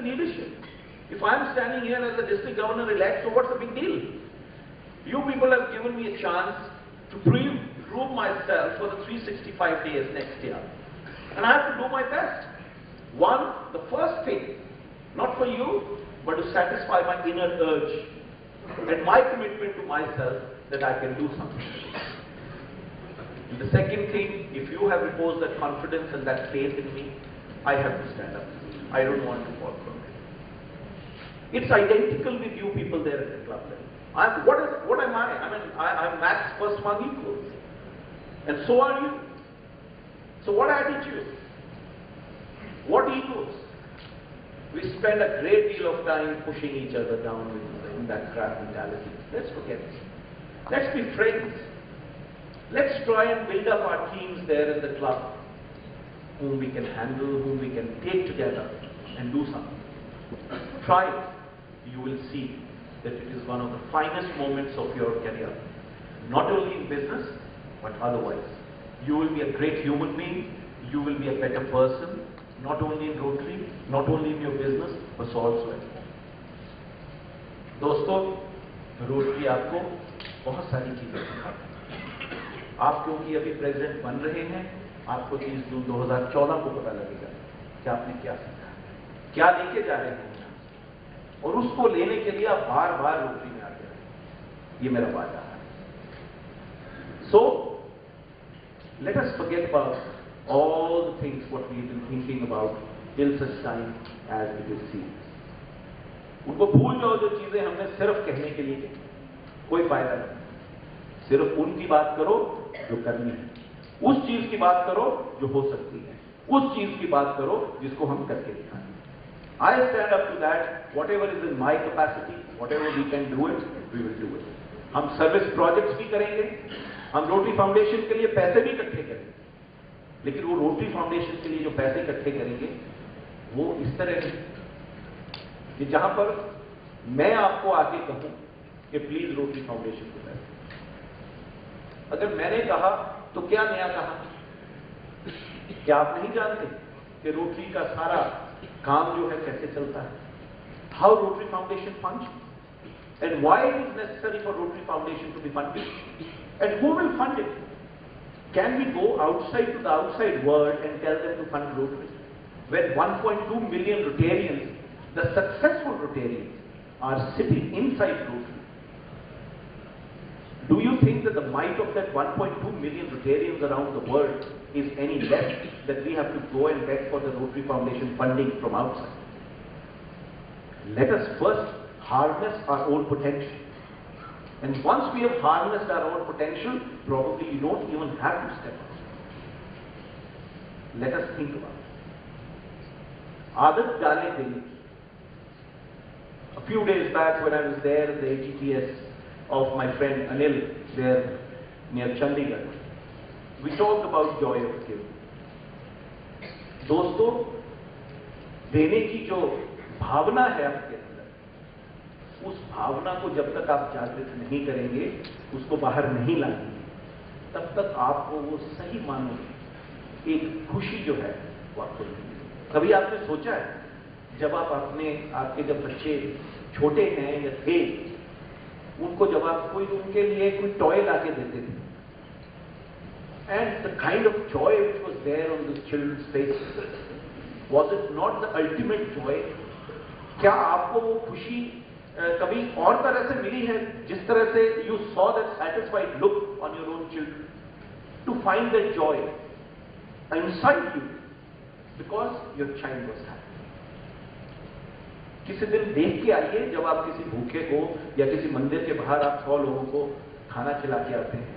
leadership. If I'm standing here as a district governor elect, so what's the big deal? You people have given me a chance to prove myself for the 365 days next year. And I have to do my best. One, the first thing, not for you, but to satisfy my inner urge and my commitment to myself that I can do something. And the second thing, if you have reposed that confidence and that faith in me, I have to stand up. I don't want to fall from it. It's identical with you people there at the club level. What am I? I mean, I'm Max first among equals. And so are you. So what attitude? What egos? We spend a great deal of time pushing each other down in that crap mentality. Let's forget it. Let's be friends. Let's try and build up our teams there in the club, whom we can handle, whom we can take together and do something. Try it. You will see that it is one of the finest moments of your career. Not only in business, but otherwise. You will be a great human being. You will be a better person. Not only in Rotary, not only in your business, but also at home. दोस्तों, rotary आपको बहुत सारी चीजें सिखाती है। आप क्योंकि अभी प्रेसिडेंट बन रहे हैं, आपको 30 जून 2014 को पता लगेगा कि आपने क्या सीखा, क्या लेके जा रहे हैं, और उसको लेने के लिए आप बार बार रोटरी में आते रहे। ये मेरा वादा है। So, let us forget about all the things what we've been thinking about till such time as it is seen. उनको भूल जाओ जो चीजें हमने सिर्फ कहने के लिए कही, कोई फायदा नहीं। सिर्फ उनकी बात करो जो करनी है, उस चीज की बात करो जो हो सकती है, उस चीज की बात करो जिसको हम करके दिखाएं। I stand up to that. Whatever is in my capacity, whatever we can do it, we will do it. हम सर्विस प्रोजेक्ट्स भी करेंगे, हम रोटरी फाउंडेशन के लिए पैसे भी इकट्ठे करेंगे, लेकिन वो रोटरी फाउंडेशन के लिए जो पैसे इकट्ठे करेंगे वो इस तरह से कि जहां पर मैं आपको आके कहूं कि प्लीज रोटरी फाउंडेशन को पैसे, अगर मैंने कहा तो क्या नया कहा? क्या आप नहीं जानते कि रोटरी का सारा काम जो है कैसे चलता है? How Rotary Foundation functions and why it is necessary for Rotary Foundation to be funded and who will fund it? Can we go outside to the outside world and tell them to fund Rotary? When 1.2 million Rotarians, the successful Rotarians, are sitting inside Rotary. Do you think that the might of that 1.2 million Rotarians around the world is any less that we have to go and beg for the Rotary Foundation funding from outside? Let us first harness our own potential. And once we have harnessed our own potential, probably you don't even have to step out. Let us think about it. Aadat dale dil. A few days back when I was there at the AGTS of my friend Anil there near Chandigarh, we talked about joy of giving. दोस्तों, देने की जो भावना है आपके अंदर, उस भावना को जब तक आप जागृत नहीं करेंगे, उसको बाहर नहीं लाएंगे, तब तक आपको वो सही मानो एक खुशी जो है वो आपको नहीं मिलेगी। कभी आपने सोचा है, जब आप आपके जब बच्चे छोटे हैं या थे, उनको जब आप उनके लिए कोई टॉय लाके देते थे, and the kind of joy which was there on the children's faces, was it not the ultimate joy? क्या आपको वो खुशी कभी और तरह से मिली है, जिस तरह से you saw that satisfied look on your own children, to find that joy inside you because your child was happy? किसी दिन देख के आइए, जब आप किसी भूखे को या किसी मंदिर के बाहर आप 100 लोगों को खाना खिला के आते हैं,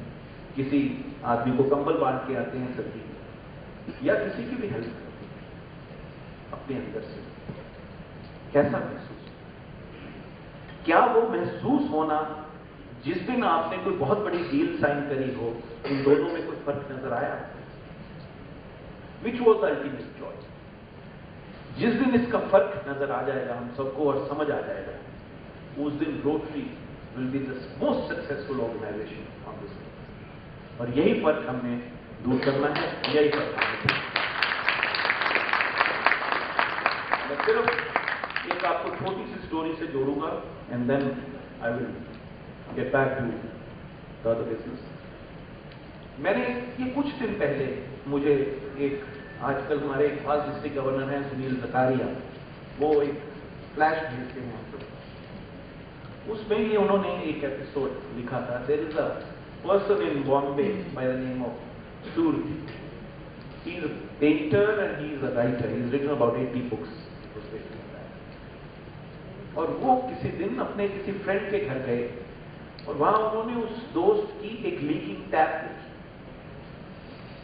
किसी आदमी को कंबल बांट के आते हैं सब्जी, या किसी की भी हेल्प करते हैं, अपने अंदर से कैसा महसूस? क्या वो महसूस होना जिस दिन आपने कोई बहुत बड़ी डील साइन करी हो, इन दोनों में कोई फर्क नजर आया? Which was the ultimate Joy? जिस दिन इसका फर्क नजर आ जाएगा हम सबको और समझ आ जाएगा, उस दिन Rotary will be the most successful organisation on this world. और यही फर्क हमने दूर करना है, यही फर्क हमने। मैं सिर्फ एक आपको छोटी सी स्टोरी से जोड़ूंगा and then I will get back to the other business. मैंने ये कुछ दिन पहले मुझे एक आजकल हमारे एक खास डिस्ट्रिक्ट गवर्नर हैं सुनील जकारिया, वो एक फ्लैश भेजते हैं हम लोग, उसमें ही उन्होंने एक एपिसोड लिखा था। There is a person in Bombay by the name of Surya. He is a painter and he is a writer, he is written about 80 books. और वो किसी दिन अपने किसी फ्रेंड के घर गए और वहां उन्होंने उस दोस्त की एक लीकिंग टैप देखी।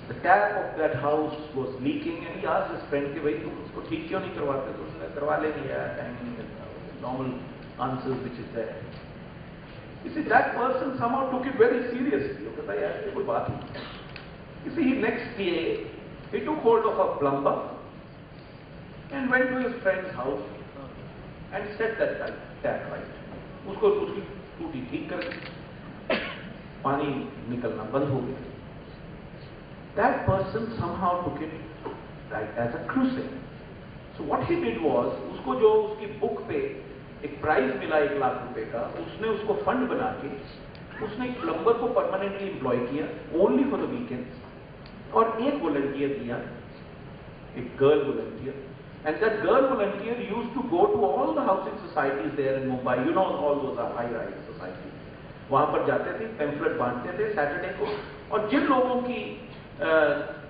The tap of that house was leaking and he asked his friend कि भाई तुम उसको ठीक क्यों नहीं करवाते? तो उसने करवा लेंगे यार, टाइम नहीं मिलता। Normal answers which is there. You see, that person somehow took it very seriously. वो कहता यार ये कोई बात नहीं। You see, next day he took hold of a plumber and went to his friend's house and set that tap right. उसको उसकी टूटी ठीक कर दी, पानी निकलना बंद हो गया। That person somehow took it right as a crusade. So what he did was, उसको जो उसकी बुक पे एक प्राइज मिला 1 लाख रुपए का, उसने उसको फंड बना के उसने एक प्लम्बर को परमानेंटली एम्प्लॉय किया ओनली फॉर द वीकेंड्स, और एक वॉलंटियर दिया, एक girl volunteer. And that girl volunteer used to go to all the housing societies there in Mumbai. You know, all those are high-rise societies. वहां पर जाते थे, pamphlet बांटते थे सैटरडे को, और जिन लोगों की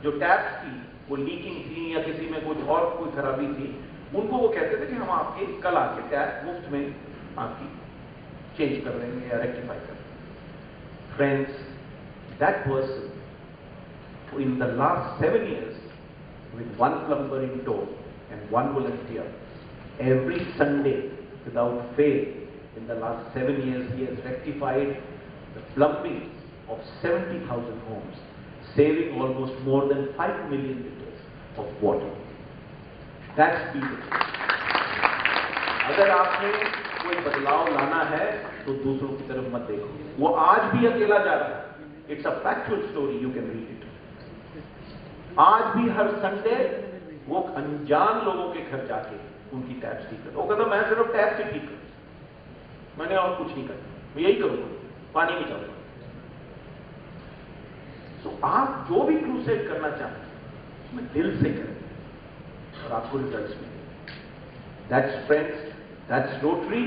जो टैप्स थी वो लीकिंग थी या किसी में कुछ और कोई खराबी थी, उनको वो कहते थे कि हम आपके कल आके टैप मुफ्त में आपकी चेंज कर देंगे या रेक्टिफाई कर देंगे। Friends, that person in the last 7 years with 1 plumber in tow and 1 volunteer, every Sunday without fail in the last 7 years he has rectified the plumbing of 70,000 homes, saving almost more than 5 million liters of water. That's people. अगर आपने कोई बदलाव लाना है तो दूसरों की तरफ मत देखो। वो आज भी अकेला जा रहा है। It's a factual story, you can read it. आज भी हर संडे वो अनजान लोगों के घर जाके उनकी टैप्स ठीक कर। वो कहता मैं सिर्फ टैप से ठीक कर, मैंने और कुछ नहीं करना, मैं यही करूंगा, पानी नहीं चाहूंगा। तो आप जो भी क्रूसेड करना चाहते हैं उसमें दिल से करें और आपको रिजल्ट्स मिलेंगे। That's friends, that's Rotary,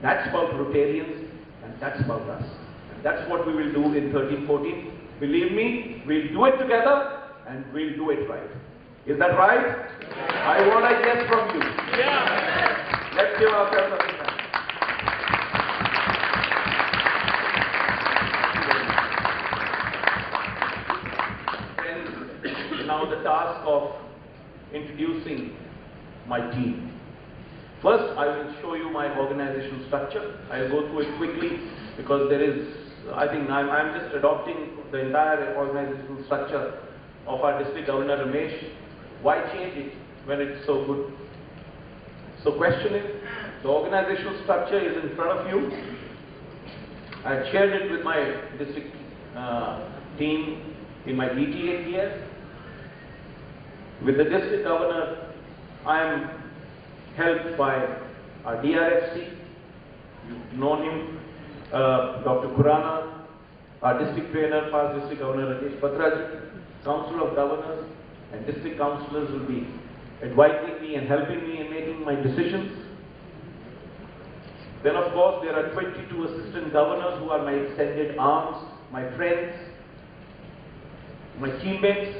that's about Rotarians and that's about us, and that's what we will do in 13-14। Believe me, we'll do it together and we'll do it right. Is that right? I want a yes from you. Yeah. Let's give ourselves a big hand. Now the task of introducing my team. First, I will show you my organizational structure. I'll go through it quickly because there is, I think I'm just adopting the entire organizational structure of our district governor Ramesh. Why change it when it's so good? So question is, the organizational structure is in front of you. I had shared it with my district team in my DTA here. With the district governor, I am helped by our DRFC, you've known him, Dr. Khurana, our district trainer, past district governor Rajesh Patraj, Council of Governors, and district councillors will be advising me and helping me in making my decisions. Then of course there are 22 assistant governors who are my extended arms, my friends, my teammates,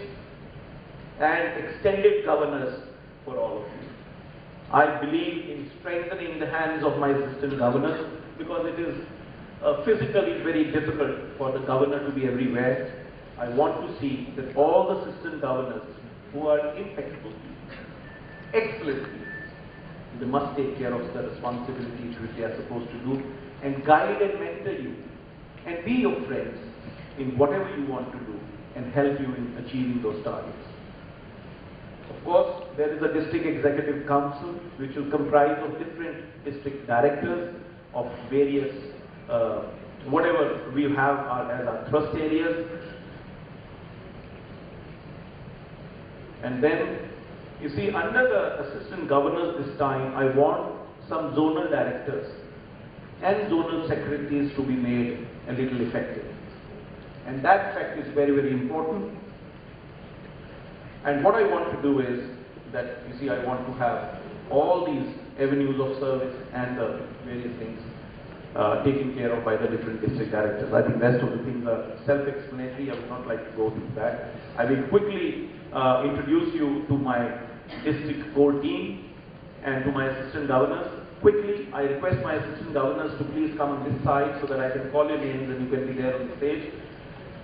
and extended governors for all of you. I believe in strengthening the hands of my assistant governors because it is physically very difficult for the governor to be everywhere. I want to see that all the assistant governors who are impeccable, excellent people, they must take care of the responsibilities which they are supposed to do and guide and mentor you and be your friends in whatever you want to do and help you in achieving those targets. Of course, there is a district executive council which will comprise of different district directors of various, whatever we have as our thrust areas. And then You see, under the assistant governors this time, I want some zonal directors and zonal secretaries to be made a little effective. And that fact is very, very important. And what I want to do is that, you see, I want to have all these avenues of service and the various things taken care of by the different district directors. I think rest of the things are self-explanatory. I would not like to go through that. I will quickly introduce you to my district core team and to my assistant governors. Quickly, I request my assistant governors to please come on this side so that I can call your names and you can be there on the stage.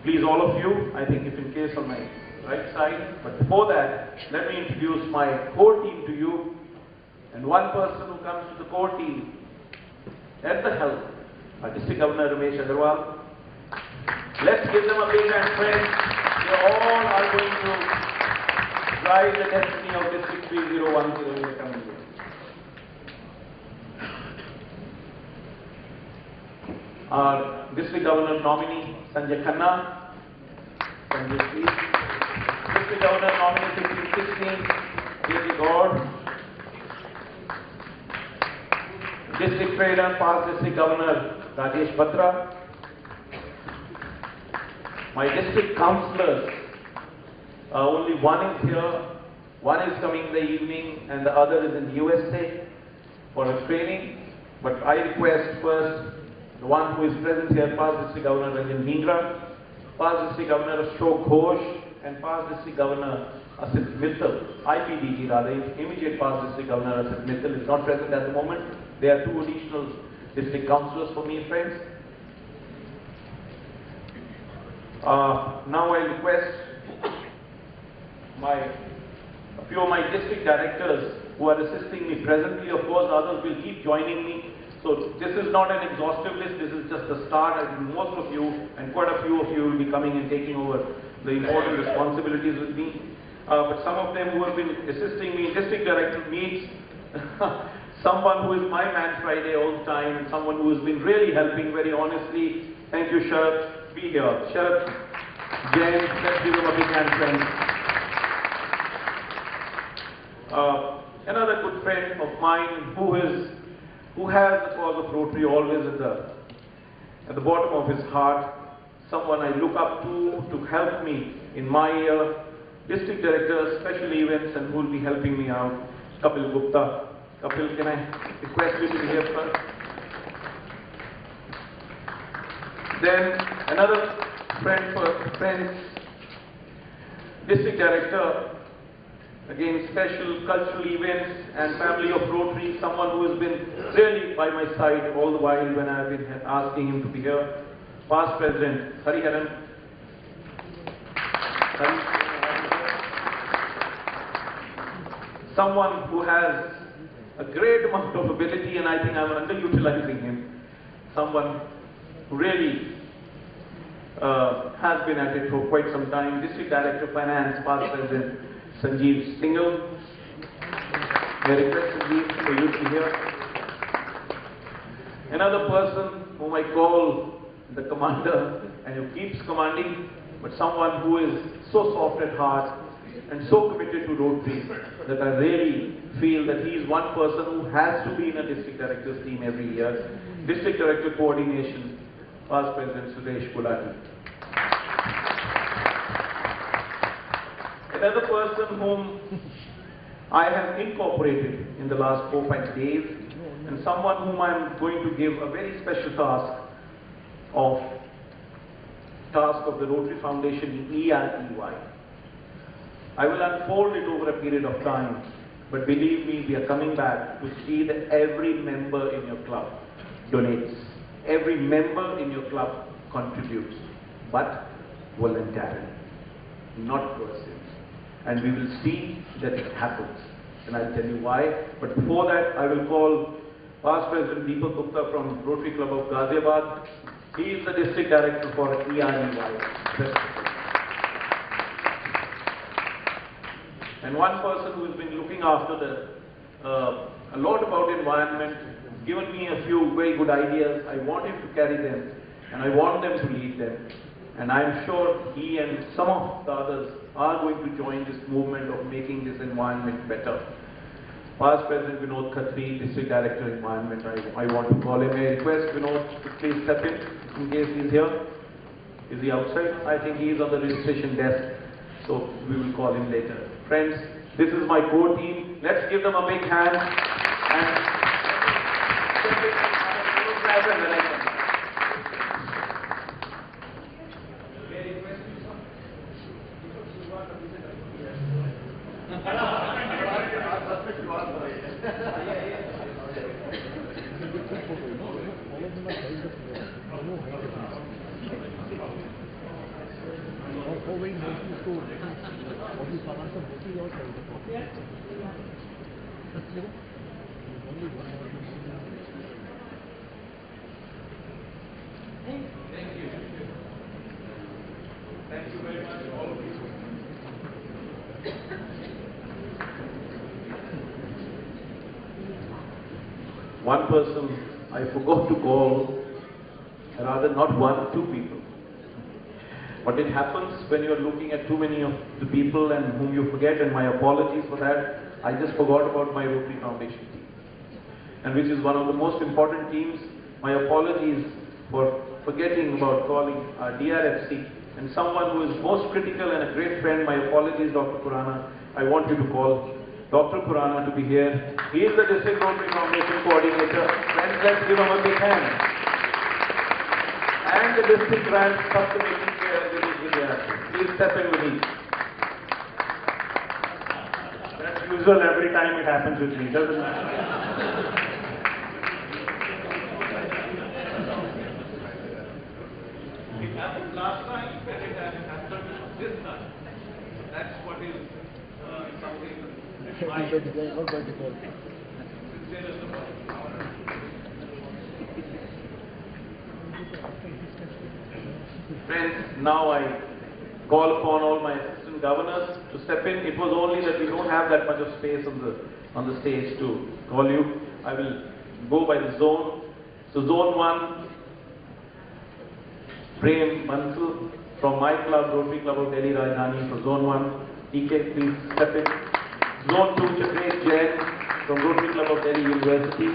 Please, all of you, I think if in case on my right side. But before that, let me introduce my core team to you. And one person who comes to the core team at the helm, our District Governor Ramesh Agarwal. Let's give them a big hand, friends. They all are going to drive the destiny of District 3010 in the coming years. Our District Governor nominee, Sanjay Khanna. Sanjay, please. District Governor nominee 1516, J.P. Gaur. District Trader, past District Governor Rajesh Batra. My district councillors, only one is here, one is coming in the evening and the other is in the USA for a training. But I request first the one who is present here, past District Governor Ranjan Dhingra, past District Governor Ashok Ghosh, and past District Governor Asit Mittal, IPDG rather, immediate past District Governor Asit Mittal is not present at the moment. There are two additional district councillors for me, friends. Now I request a few of my district directors who are assisting me presently. Of course, others will keep joining me. So this is not an exhaustive list. This is just the start. I think most of you and quite a few of you will be coming and taking over the important responsibilities with me. But some of them who have been assisting me in district director meets. Someone who is my man Friday all the time, and someone who has been really helping very honestly. Thank you, Sharad. Be here. Sharad, James, let's give him a big hand, friends. Another good friend of mine who has the cause of Rotary always at the bottom of his heart. Someone I look up to help me in my district director, special events, and who will be helping me out, Kapil Gupta. Kapil, can I request you to be here first? Then another friend, District Director, again special cultural events and family of Rotary, someone who has been really by my side all the while when I have been asking him to be here. Past President, Hariharan. Someone who has a great amount of ability, and I think I'm underutilizing him. Someone who really has been at it for quite some time. District Director of Finance, past President Sanjeev Singhal. I request Sanjeev for you to be here. Another person whom I call the commander and who keeps commanding, but someone who is so soft at heart and so committed to Rotary that I really feel that he is one person who has to be in a district director's team every year. District Director Coordination, past President Suresh Gulati. Another person whom I have incorporated in the last 4-5 days, and someone whom I am going to give a very special task of the Rotary Foundation EREY. I will unfold it over a period of time, but believe me, we are coming back to see that every member in your club donates. Every member in your club contributes, but voluntarily, not coercive. And we will see that it happens. And I'll tell you why. But before that, I will call past President Deepak Gupta from Rotary Club of Ghaziabad. He is the District Director for EREY. And one person who has been looking after a lot about environment, given me a few very good ideas. I want him to carry them, and I want them to lead them. And I'm sure he and some of the others are going to join this movement of making this environment better. Past President Vinod Khatri, District Director Environment, I want to call him. I request Vinod to please step in case he's here. Is he outside? I think he is on the registration desk, so we will call him later. Friends, this is my core team. Let's give them a big hand. And thank you very much, all of you. One person I forgot to call, rather not one, two people. But it happens when you're looking at too many of the people and whom you forget, and my apologies for that. I just forgot about my Rotary Foundation team, and which is one of the most important teams. My apologies for forgetting about calling our DRFC and someone who is most critical and a great friend. My apologies, Dr. Khurana. I want you to call Dr. Khurana to be here. He is the District Rotary Foundation Coordinator. Friends, let's give him a big hand. And the District Grant Subcommittee Chair, Vineet Vidyarthi. Please step in, Vineet. That's usual every time it happens with me, doesn't it? It happened last time, and it happened this time. That's what is something. Friends, now I call upon all my assistant governors to step in. It was only that we don't have that much of space on the stage to call you. I will go by the zone. So Zone 1, Prem Bansal from my club, Rotary Club of Delhi Rajdhani for Zone 1. TK, please step in. Zone 2, Chakresh Jain from Rotary Club of Delhi University.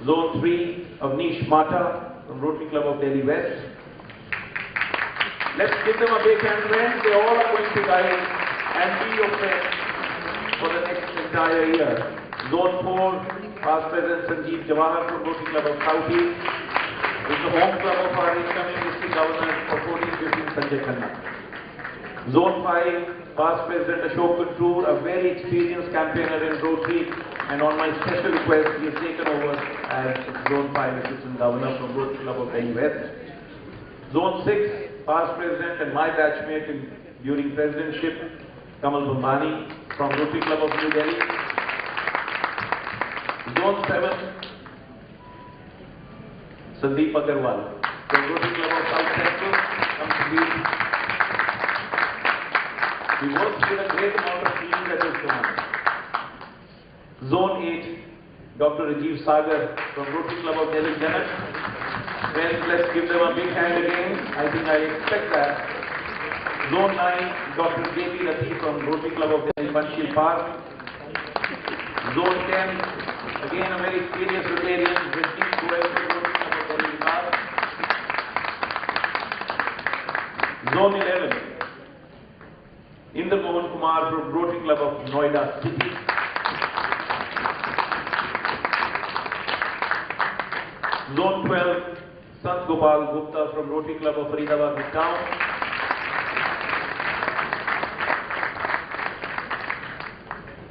Zone 3, Avnish Mata from Rotary Club of Delhi West. Let's give them a big hand, friends. They all are going to guide and be your friends for the next entire year. Zone 4, Past President Sanjeev Jawahar from Rotary Club of South East. Is the home club of our incoming district governor for 14-15, Sanjay Khanna. Zone 5, Past President Ashok Kuntur, a very experienced campaigner in Rotary, and on my special request, he has taken over as Zone 5 Assistant Governor from Rotary Club of Delhi West. Zone 6, Past President and my batchmate during presidentship, Kamal Bhambani from Rotary Club of New Delhi. Zone 7, Sandeep Agarwal from Rotary Club of South Central. He works with a great amount of teams at his command. Zone 8, Dr. Rajiv Sagar from Rotary Club of Delhi Janak. Friends, let's give them a big hand again. I think I expect that. Zone 9, Dr. J.P. Latif from Rotary Club of Delhi Panchsheel Park. Zone 10, again a very experienced Rotarian, Rajneesh Goyal from Rotary Club of Delhi Park. Zone 11, Inder Mohan Kumar from Rotary Club of Noida City. Zone 12, Sant Gopal Gupta from Rotary Club of Faridabad Town.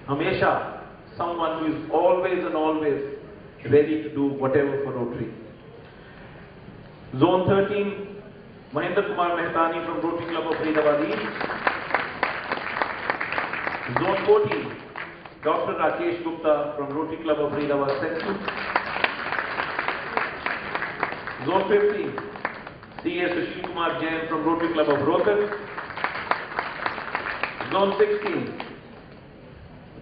Hamesha, someone who is always and always ready to do whatever for Rotary. Zone 13, Mahendra Kumar Mehtani from Rotary Club of Faridabad East. Zone 14, Dr. Rakesh Gupta from Rotary Club of Faridabad Central. Zone 15, C.S. Sushil Kumar Jain from Rotary Club of Rohtak. Zone 16,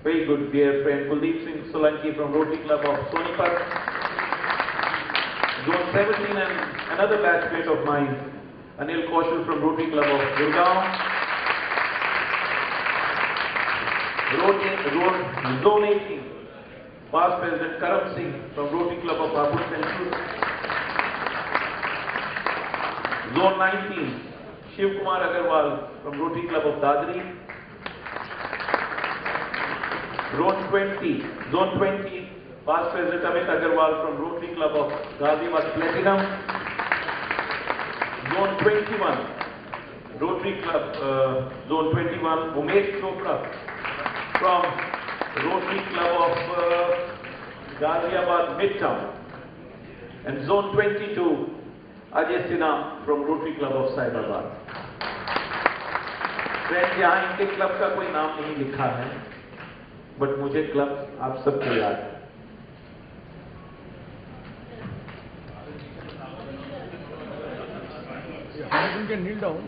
very good dear friend Kuldeep Singh Solanki from Rotary Club of Sonipat. Zone 17, and another batchmate of mine, Anil Kaushal from Rotary Club of Gurgaon. Zone 18, past President Karam Singh from Rotary Club of Babur Central. Zone 19, Shiv Kumar Agarwal from Rotary Club of Dadri. Zone 20, past President Amit Agarwal from Rotary Club of Ghaziabad Platinum. Zone 21, Rotary Club, Zone 21, Umesh Chopra from Rotary Club of Ghaziabad Midtown. And Zone 22, Ajay Sinha from Rotary Club of Saibabad. Friends, यहाँ इनके club का कोई नाम नहीं लिखा है, but मुझे club आप सबको याद है. You can kneel down.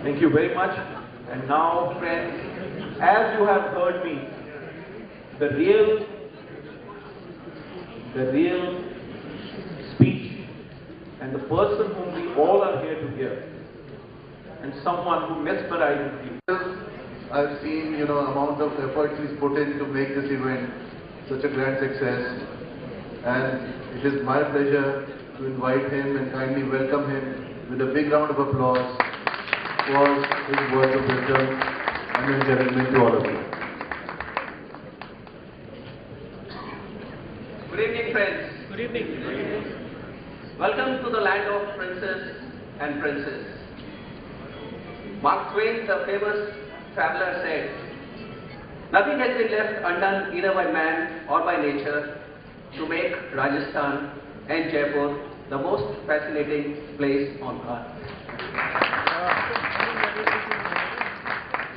Thank you very much. And now, friends, as you have heard me, the real speech and the person whom we all are here to hear, and someone who mesmerizes you. I've seen, amount of effort he's put in to make this event such a grand success, and it is my pleasure to invite him and kindly welcome him with a big round of applause for his words of wisdom and encouragement to all of you. Good evening, friends. Good evening. Welcome to the land of princes and princes. Mark Twain, the famous traveler, said, "Nothing has been left undone either by man or by nature to make Rajasthan and Jaipur the most fascinating place on earth."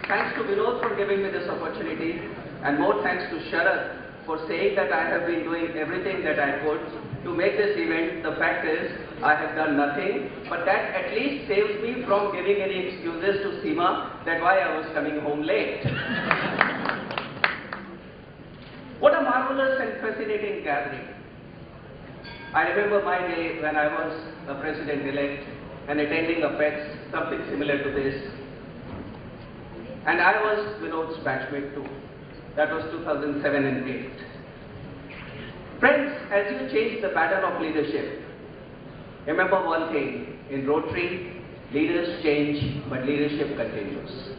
Thanks to Vinod for giving me this opportunity, and more thanks to Sharad for saying that I have been doing everything that I could to make this event. The fact is, I have done nothing, but that at least saves me from giving any excuses to Seema that why I was coming home late. What a marvelous and fascinating gathering. I remember my day when I was a president-elect and attending a PEX, something similar to this. And I was Vinod's batchmate too. That was 2007 and 8. Friends, as you change the pattern of leadership, remember one thing, in Rotary, leaders change, but leadership continues.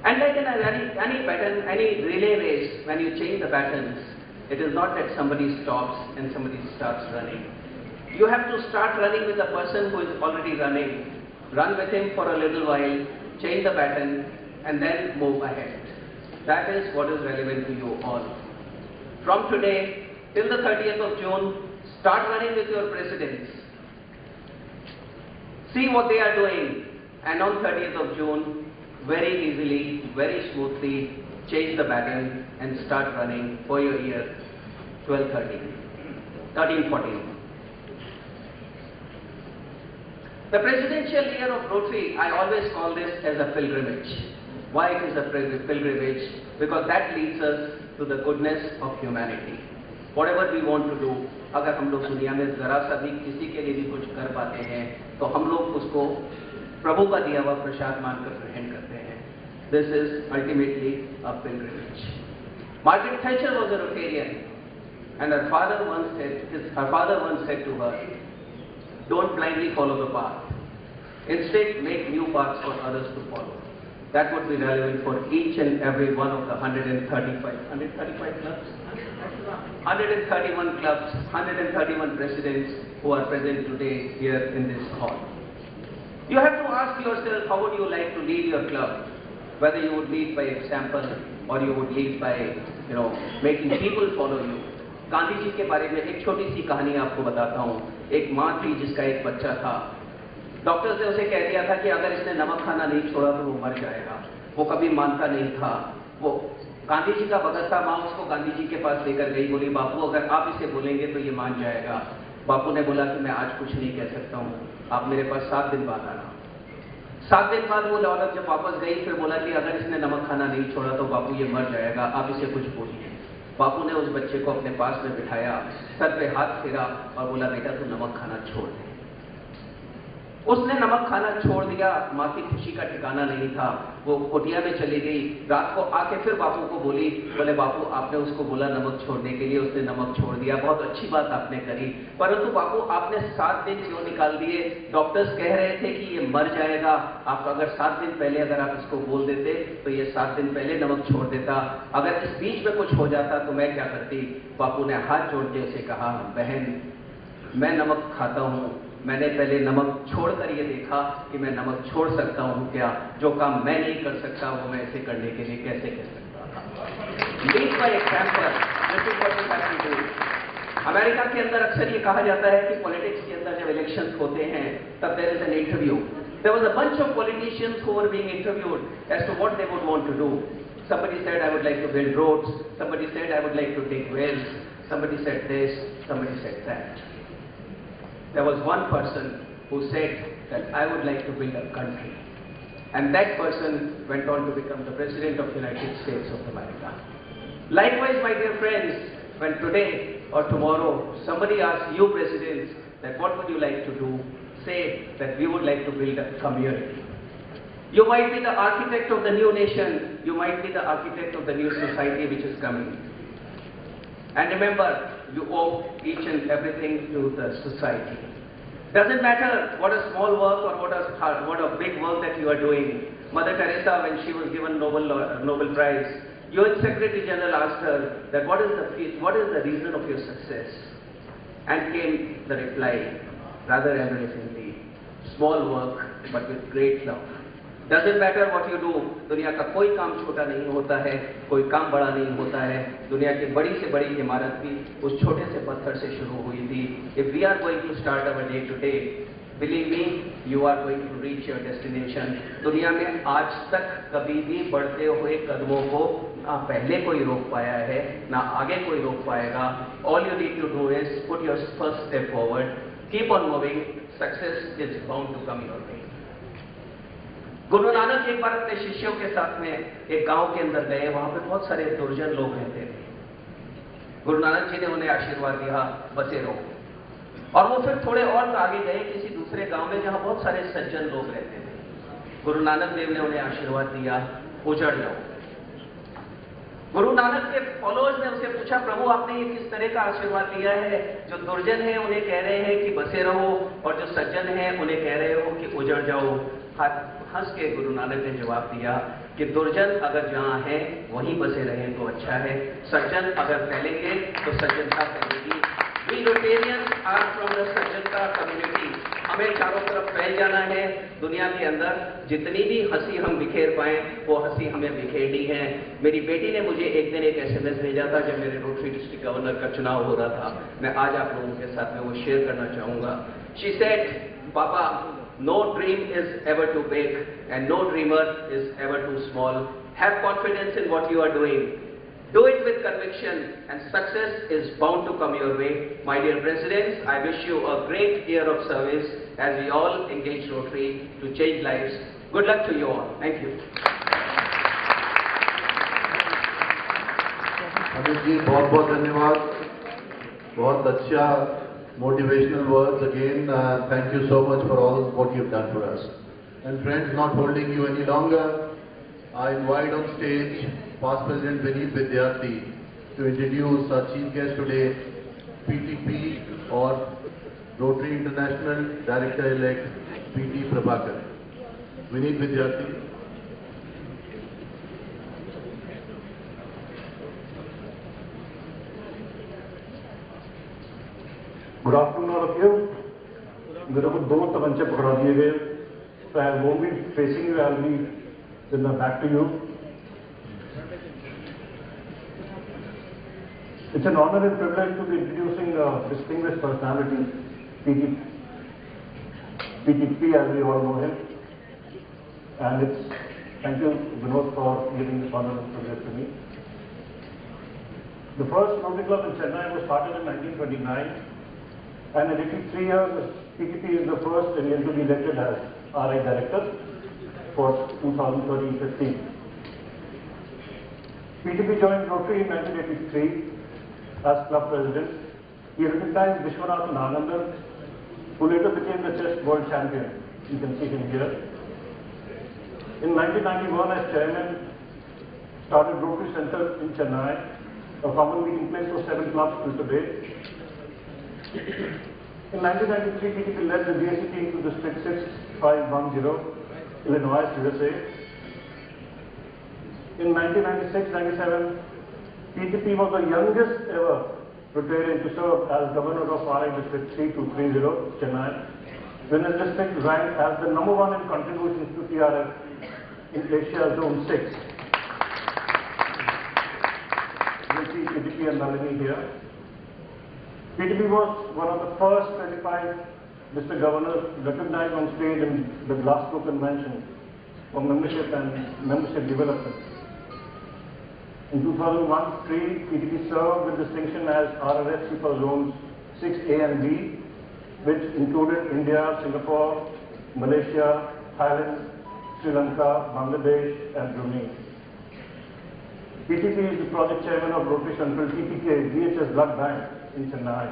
And like in any pattern, any relay race, when you change the patterns, it is not that somebody stops and somebody starts running. You have to start running with the person who is already running. Run with him for a little while, change the pattern, and then move ahead. That is what is relevant to you all. From today till the 30th of June, start running with your presidents. See what they are doing, and on 30th of June, very easily, very smoothly, change the pattern and start running for your year 13-14. The presidential year of Rotary, I always call this as a pilgrimage. Why it is a pilgrimage? Because that leads us to the goodness of humanity. Whatever we want to do, अगर हम लोग दुनिया में जरा सा भी किसी के लिए भी कुछ कर पाते हैं, तो हम लोग उसको प्रभु का दिया हुआ प्रसाद मानकर ग्रहण करते हैं. This is ultimately a pilgrimage. Margaret Thatcher was a Rotarian, and her father once said to her, "Don't blindly follow the path. Instead, make new paths for others to follow." that would be relevant for each and every one of the 135 clubs? 131 clubs, 131 presidents who are present today here in this hall. You have to ask yourself, how would you like to lead your club? Whether you would lead by example or you would lead by, making people follow you. Gandhi ji के बारे में एक छोटी सी कहानी आपको बताता हूँ। एक माँ थी जिसका एक बच्चा था। डॉक्टर्स ने उसे कह दिया था कि अगर इसने नमक खाना नहीं छोड़ा तो वो मर जाएगा। वो कभी मानता नहीं था। वो गांधी जी का भगत था। माँ उसको गांधी जी के पास लेकर गई, बोली बापू अगर आप इसे बोलेंगे तो ये मान जाएगा। बापू ने बोला कि मैं आज कुछ नहीं कह सकता हूँ, आप मेरे पास 7 दिन बाद आना। 7 दिन बाद वो औरत जब वापस गई फिर बोला कि अगर इसने नमक खाना नहीं छोड़ा तो बापू ये मर जाएगा, आप इसे कुछ बोलिए। बापू ने उस बच्चे को अपने पास में बिठाया, सर पे हाथ फेरा और बोला बेटा तू नमक खाना छोड़ दे। उसने नमक खाना छोड़ दिया। माँ की खुशी का ठिकाना नहीं था। वो कुटिया में चली गई। रात को आके फिर बापू को बोली, बोले बापू आपने उसको बोला नमक छोड़ने के लिए, उसने नमक छोड़ दिया, बहुत अच्छी बात आपने करी, परंतु बापू आपने 7 दिन क्यों निकाल दिए? डॉक्टर्स कह रहे थे कि ये मर जाएगा, आप अगर 7 दिन पहले अगर आप इसको बोल देते तो ये 7 दिन पहले नमक छोड़ देता। अगर इस बीच में कुछ हो जाता तो मैं क्या करती? बापू ने हाथ जोड़ के उसे कहा, बहन मैं नमक खाता हूं, मैंने पहले नमक छोड़कर ये देखा कि मैं नमक छोड़ सकता हूं क्या। जो काम मैं नहीं कर सकता वो मैं इसे करने के लिए कैसे कर सकता था। Lead by example, this is what we have to do. America के अंदर अक्सर ये कहा जाता है कि पॉलिटिक्स के अंदर जब इलेक्शंस होते हैं तब there is an interview. There was a bunch of politicians who were being interviewed as to what they would want to do. Somebody said I would like to build roads, somebody said I would like to dig wells, somebody said this, somebody said that. There was one person who said that I would like to build a country. And that person went on to become the President of the United States of America. Likewise, my dear friends, when today or tomorrow somebody asks you presidents that what would you like to do, say that we would like to build a community. You might be the architect of the new nation, you might be the architect of the new society which is coming. And remember, you owe each and everything to the society. Doesn't matter what a small work or what a big work that you are doing. Mother Teresa, when she was given Nobel Prize, UN Secretary General asked her that what is the reason of your success? And came the reply, rather embarrassingly, small work but with great love. Doesn't matter what you do, दुनिया का कोई काम छोटा नहीं होता है, कोई काम बड़ा नहीं होता है। दुनिया की बड़ी से बड़ी इमारत भी उस छोटे से पत्थर से शुरू हुई थी। If we are going to start our day to day, believe me, you are going to reach your destination. दुनिया में आज तक कभी भी बढ़ते हुए कदमों को ना पहले कोई रोक पाया है, ना आगे कोई रोक पाएगा। All you need to do is put your first step forward, keep on moving, success is bound to come your way. Guru Nanak एक बार अपने शिष्यों के साथ में एक गांव के अंदर गए। वहां पे बहुत सारे दुर्जन लोग रहते थे। गुरु नानक जी ने उन्हें आशीर्वाद दिया, बसे रहो। और वो फिर थोड़े और आगे गए किसी दूसरे गांव में जहां बहुत सारे सज्जन लोग रहते थे। गुरु नानक देव ने उन्हें आशीर्वाद दिया, उजड़ जाओ। गुरु नानक के फॉलोअर्स ने उसे पूछा, प्रभु आपने ये किस तरह का आशीर्वाद दिया है? जो दुर्जन है उन्हें कह रहे हैं कि बसे रहो और जो सज्जन है उन्हें कह रहे हो कि उजड़ जाओ। हंस के गुरु नानक ने जवाब दिया कि दुर्जन अगर जहां है वहीं बसे रहें तो अच्छा है, सज्जन अगर फैलेंगे तो सज्जनता फैलेगी। We Rotarians are from the सज्जनता कम्युनिटी। हमें चारों तरफ फैल जाना है। दुनिया के अंदर जितनी भी हंसी हम बिखेर पाए वो हंसी हमें बिखेरनी है। मेरी बेटी ने मुझे एक दिन एक SMS भेजा था जब मेरे रोटरी डिस्ट्रिक्ट गवर्नर का चुनाव हो रहा था। मैं आज आप लोगों के साथ में वो शेयर करना चाहूंगा। She said, Papa, no dream is ever too big and no dreamer is ever too small. Have confidence in what you are doing. Do it with conviction and success is bound to come your way. My dear presidents, I wish you a great year of service as we all engage Rotary to change lives. Good luck to you all. Thank you. Amit ji बहुत बहुत धन्यवाद। बहुत अच्छा motivational words again. Thank you so much for all what you've done for us. And friends, not holding you any longer, I invite on stage past President Vineet Vidyarthi to introduce our chief guest today, PTP or Rotary International Director-elect PT Prabhakar. Vineet Vidyarthi. Good afternoon, all of you. मेरे को दो तमंचे पकड़ा दिए गए, so I won't be facing you. I'll be with my back to you. It's an honor and privilege to be introducing a distinguished personality, PTP, as we all know him. And thank you, Vinod, for giving this honor and privilege to me. The first Rotary Club in Chennai was started in 1929. And in 83 years, PTP is the first Indian to be elected as RI Director for 2013-15. PTP joined Rotary in 1983 as club president. He recognized Vishwanathan Anandan, who later became the chess world champion. You can see him here. In 1991, as chairman, started Rotary Center in Chennai, a common meeting place for 7 clubs till today. In 1993, PTP led the DSC team to District 6510, Illinois, USA. In 1996-97, PTP was the youngest ever retiring to serve as governor of RI District 3230, Chennai, when his district ranked as the #1 in contributions to TRF in Asia Zone 6. You can see PTP and Nalini here. PTP was one of the first 25 district governors recognized on stage in the Glasgow Convention for membership and membership development. In 2001-03, PTP served with distinction as RRF Super Zones 6A and B, which included India, Singapore, Malaysia, Thailand, Sri Lanka, Bangladesh, and Brunei. PTP is the project chairman of Rotary Central TPK VHS Blood Bank in Chennai,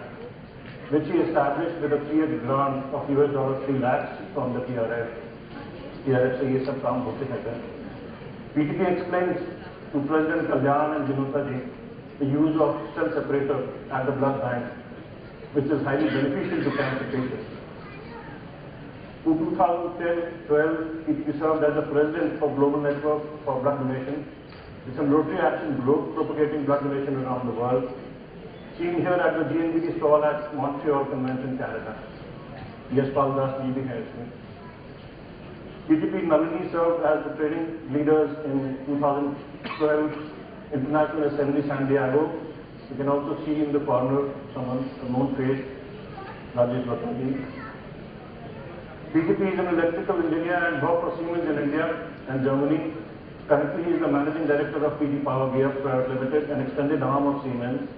which he established with a 3-year grant of $3 lakhs from the TRF. TRF से ये सब काम होते रहते हैं. PTP explains to President Kalyan and Vinota ji the use of cell separator at the blood bank, which is highly beneficial to cancer patients. In 2010-12, PTP served as the president for Global Network for Blood Donation. It's a Rotary Action Group propagating blood donation around the world. Seen here at the GNBD stall at Montreal Convention, Canada. Yashpal Das ji bhi hai isme. PTP Nalini served as the training leaders in 2012 International Assembly San Diego. You can also see in the corner someone, a known face, Rajesh Bhattaji. PTP is an electrical engineer and worked for Siemens in India and Germany. Currently, he is the managing director of PD Power Gears Private Limited, an extended arm of Siemens.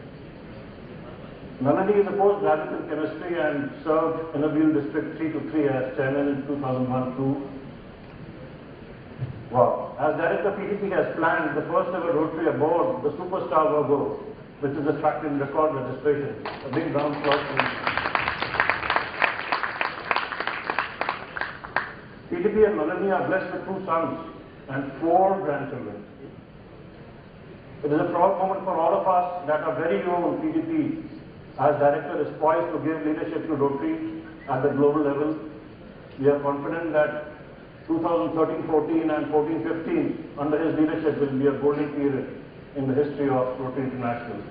Nalini is a postgraduate in chemistry and served in Innerville District 3-3 as chairman in 2001-2. Wow. As director, PTP has planned the first ever Rotary aboard the Superstar Virgo, which is a track and record registration. A big round applause for him. PTP and Nalini are blessed with 2 sons and 4 grandchildren. It is a proud moment for all of us that our very own PTP as director is poised to give leadership to Rotary at the global level. We are confident that 2013-14 and 14-15 under his leadership will be a golden period in the history of Rotary International.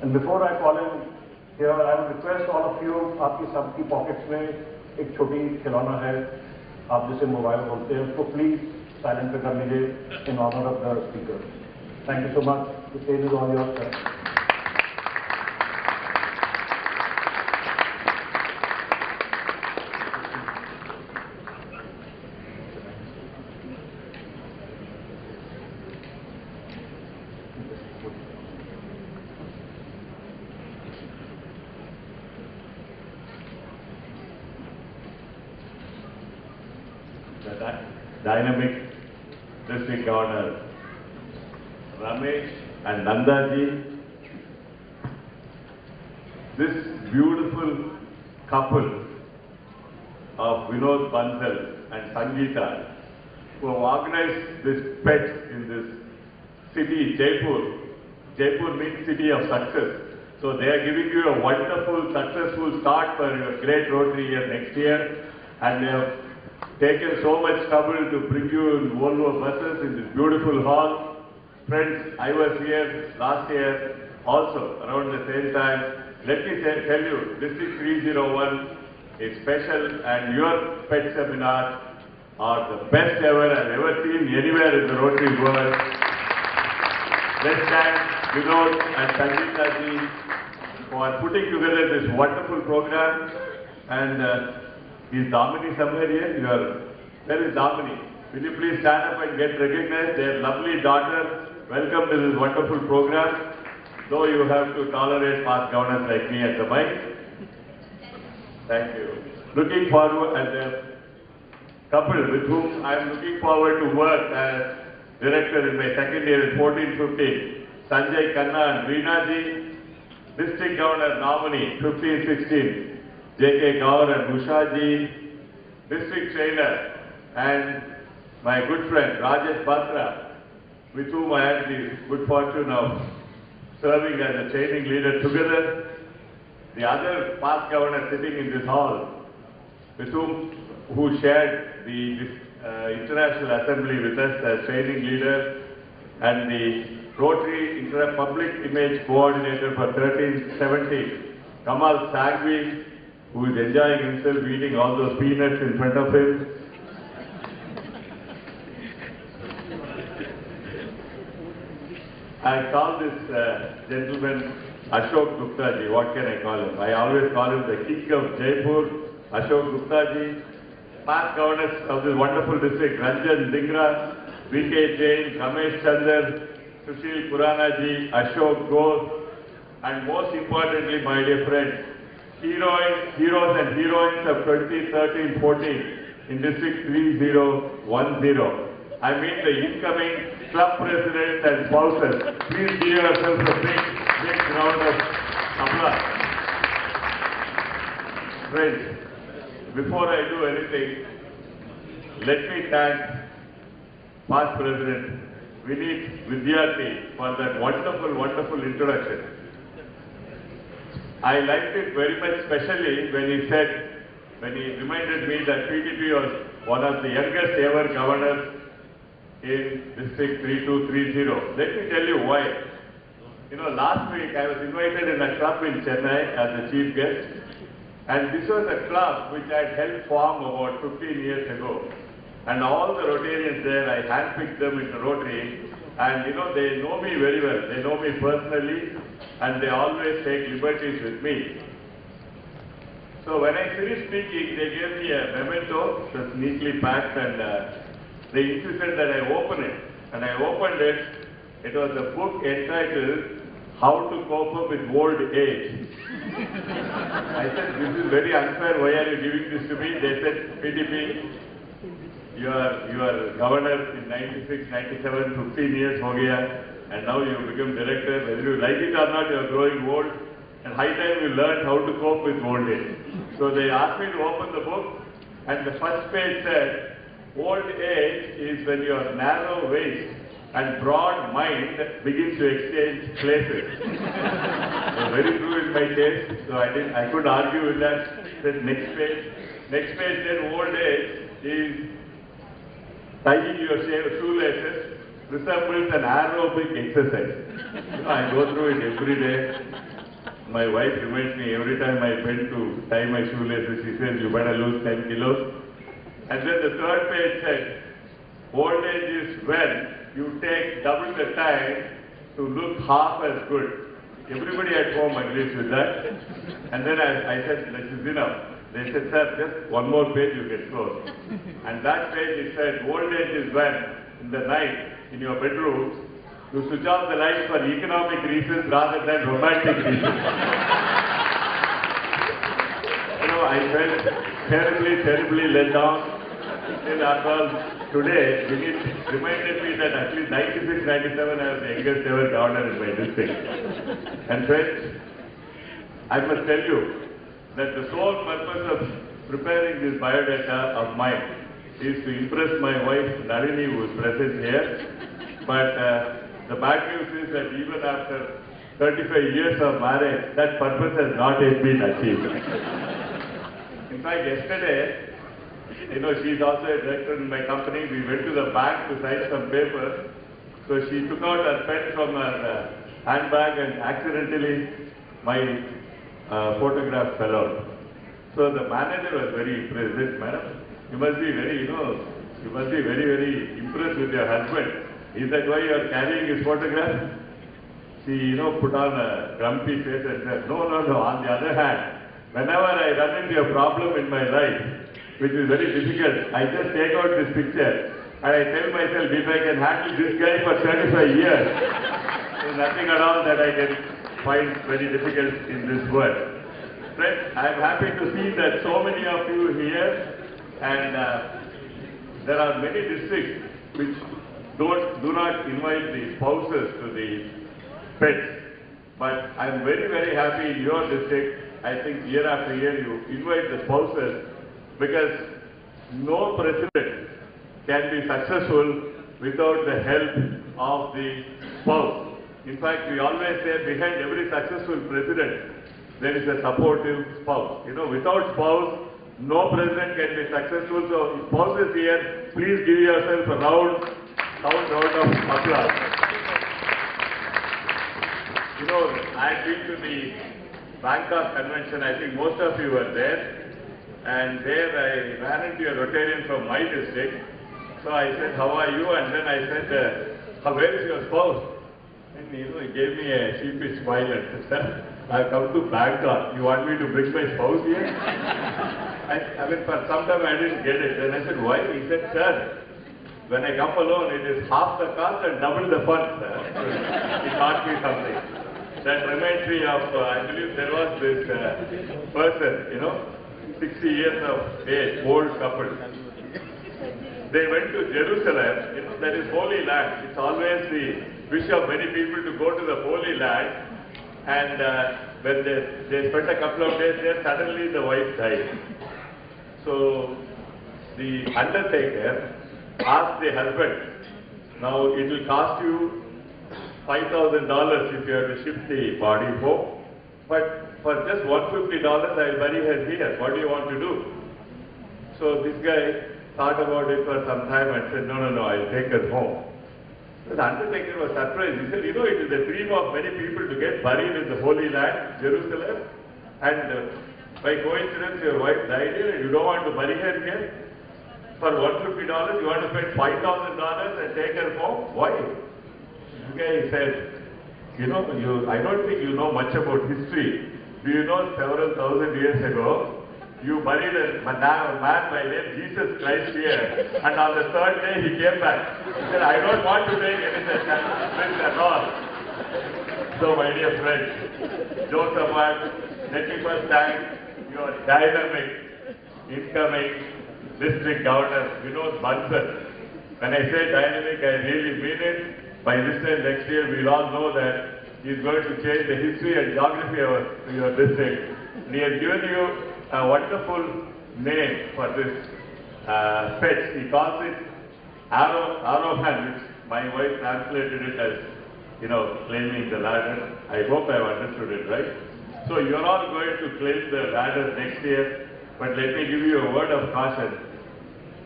And before I call him here, I would request all of you, आपकी सबकी pockets में एक छोटी खिलौना है, आप जिसे mobile बोलते हैं, उसको please silent पे कर लीजिए in honor of the speaker. Thank you so much. The stage is all yours, sir. Dynamic District Governor Ramesh and Nandaji, this beautiful couple of Vinod Bansal and Sangeeta, who have organized this pet in this city, Jaipur. Jaipur means city of success. So they are giving you a wonderful, successful start for your great Rotary year next year, and they have taken so much trouble to bring you in Volvo buses in this beautiful hall. Friends, I was here last year also around the same time. let me tell you, District 301 is special, and your pet seminars are the best ever I've ever seen anywhere in the Rotary world. Let's thank Vinod and Sangeeta ji for putting together this wonderful program. And is Damini somewhere here? Where is Damini? Will you please stand up and get recognized? Their lovely daughter. Welcome to this wonderful program. Though you have to tolerate past governors like me at the mic. Thank you. Looking forward, and the couple with whom I am looking forward to work as director in my second year in 14-15, Sanjay Khanna and Reena ji, District Governor nominee 15-16, J.K. Gaur and Usha ji, District Trainer, and my good friend Rajesh Batra, with whom I had the good fortune of serving as a training leader together. The other past governor sitting in this hall, with who shared the International Assembly with us as training leader, and the Rotary Public Image Coordinator for 13-17, Kamal Sangvi, who is enjoying himself eating all those peanuts in front of him. I call this gentleman Ashok Gupta ji. What can I call him? I always call him the King of Jaipur, Ashok Gupta ji. Past governors of this wonderful district, Ranjan Dhingra, V.K. Jain, Ramesh Chandar, Sushil Kurana ji, Ashok Ghosh, and most importantly, my dear friends, heroes and heroines of 2013-14 in District 3010. I mean the incoming club presidents and spouses. Please give yourselves a big round of applause. Friends, before I do anything, let me thank past President Vineet Vidyarthi for that wonderful introduction. I liked it very much, especially when he reminded me that PDP was one of the youngest ever governors in District 3230. Let me tell you why. You know, last week I was invited in a club in Chennai as a chief guest, and this was a club which I had helped form about 15 years ago. And all the Rotarians there, I handpicked them into Rotary, and you know, they know me very well. They know me personally, and they always take liberties with me. So when I finished speaking, they gave me a memento, just neatly packed, and they insisted that I open it. And I opened it. It was a book entitled How to Cope Up with Old Age. I said, this is very unfair. Why are you giving this to me? They said, PDP, you are governor in 96, 97, 15 years ho gaya, and now you have become director. Whether you like it or not, you are growing old, and high time you learn how to cope with old age. So they asked me to open the book, and the first page said, old age is when your narrow waist and broad mind begins to exchange places. So very true in my case, so I couldn't argue with that. Said next page said old age is tying your shoelaces resembles an aerobic exercise. You know, I go through it every day. My wife reminds me every time I bend to tie my shoelaces, she says, you better lose 10 kilos. And then the third page said, old age is when you take double the time to look half as good. Everybody at home agrees with that. And then I said, this is enough. They said, sir, just one more page you can close. And that page it said, old age is when, in the night, in your bedroom, you switch off the lights for economic reasons rather than romantic reasons. You know, I felt terribly let down. Still, after all, today, Vineet reminded me that at least 96, 97, I was the youngest ever governor in my district. And friends, I must tell you that the sole purpose of preparing this biodata of mine is to impress my wife, Nalini, who is present here. But the bad news is that even after 35 years of marriage, that purpose has not yet been achieved. In fact, yesterday, you know, she's also a director in my company. We went to the bank to sign some papers. So she took out her pen from her handbag, and accidentally my photograph fell out. So the manager was very impressed. This, madam, you must be very, you must be very, very impressed with your husband. Is that why you are carrying his photograph? She, put on a grumpy face and said, no, no, no. On the other hand, whenever I run into a problem in my life, which is very difficult, I just take out this picture and I tell myself, if I can handle this guy for 35 years, there's nothing at all that I can find very difficult in this world. Friends, I'm happy to see that so many of you here, and there are many districts which do not invite the spouses to the pets. But I'm very, very happy in your district. I think year after year you invite the spouses, because no president can be successful without the help of the spouse. In fact, we always say behind every successful president, there is a supportive spouse. Without spouse, no president can be successful. So, spouses here, please give yourself a round of applause. I've been to the Bangkok convention. I think most of you were there. And there I ran into a Rotarian from my district. So I said, how are you? And then I said, where is your spouse? And he gave me a sheepish smile and said, sir, I've come to Bangkok. You want me to bring my spouse here? I mean, for some time I didn't get it. Then I said, why? He said, sir, when I come alone, it is half the cost and double the fun, sir. He taught me something. That reminds me of, I believe there was this person, 60 years of age, old couple. They went to Jerusalem, that is Holy Land. It's always the wish of many people to go to the Holy Land. And when they spent a couple of days there, suddenly the wife died. So the undertaker asked the husband, now it will cost you $5,000 if you have to ship the body home, but for just $150 I will bury her here. What do you want to do? So this guy thought about it for some time and said, no, I'll take her home. So the undertaker was surprised. He said, it is a dream of many people to get buried in the Holy Land, Jerusalem, and by coincidence your wife died here and you don't want to bury her here? For $150 you want to spend $5,000 and take her home? Why? The guy said, I don't think you know much about history. Do you know several thousand years ago, you buried a man by name Jesus Christ here, and on the third day he came back. He said, I don't want to take any risk at all. So my dear friends, jokes apart, let me first thank your dynamic, incoming district governor, Vinod Bansal. When I say dynamic, I really mean it. By this time next year, we'll all know that he's going to change the history and geography of your district. And he has given you a wonderful name for this pet. He calls it Arohan, which my wife translated it as, claiming the ladder. I hope I've understood it right. So you're all going to claim the ladder next year, but let me give you a word of caution.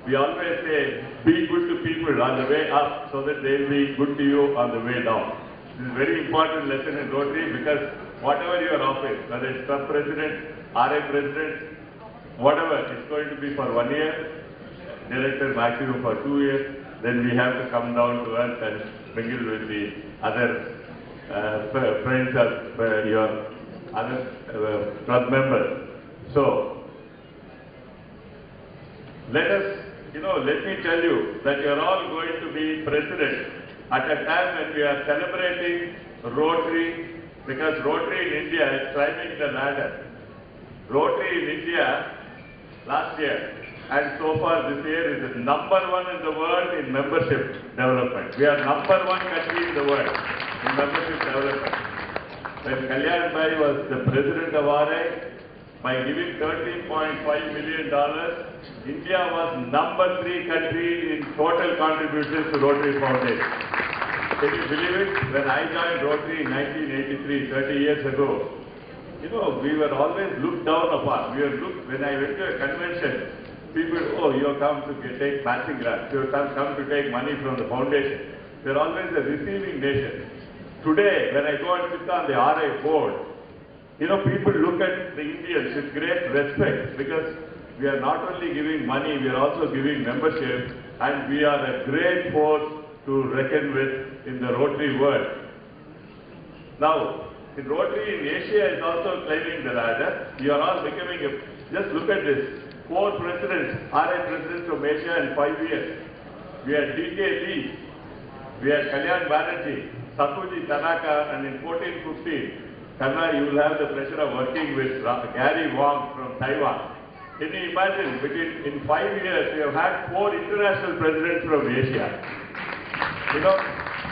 We always say, be good to people on the way up so that they'll be good to you on the way down. This is a very important lesson in Rotary, because whatever your office, whether it's sub-president, RA president, whatever, it's going to be for 1 year, director maximum for 2 years, then we have to come down to earth and mingle with the other friends of your other club members. So, let me tell you that you're all going to be president at a time when we are celebrating Rotary, because Rotary in India is climbing the ladder. Rotary in India last year and so far this year is the #1 in the world in membership development. We are #1 country in the world in membership development. When Kalyan Bhai was the president of RA, by giving $13.5 million, India was #3 country in total contributions to Rotary Foundation. Can you believe it? When I joined Rotary in 1983, 30 years ago, we were always looked down upon. When I went to a convention, people, you have come to take matching grants, you have come to take money from the foundation. We are always a receiving nation. Today, when I go and sit on the RA board, You know, people look at the Indians with great respect because we are not only giving money, we are also giving membership, and we are a great force to reckon with in the Rotary world. Now, in Rotary in Asia is also climbing the ladder. You are all becoming just look at this. 4 presidents, RA presidents from Asia in 5 years. We had D.K. Lee, we had Kalyan Banerjee, Sakuji Tanaka, and in 14-15, Kanna, you will have the pleasure of working with Gary Wong from Taiwan. Can you imagine, in 5 years, we have had 4 international presidents from Asia. You know,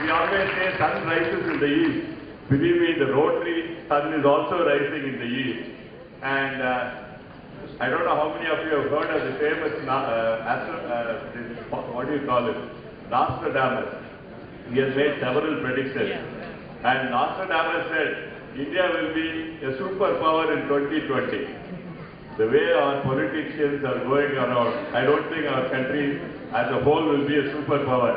we always say sun rises in the east. Believe me, the Rotary sun is also rising in the east. And I don't know how many of you have heard of the famous, what do you call it, Nostradamus. He has made several predictions. And Nostradamus said, India will be a superpower in 2020. The way our politicians are going around, I don't think our country as a whole will be a superpower.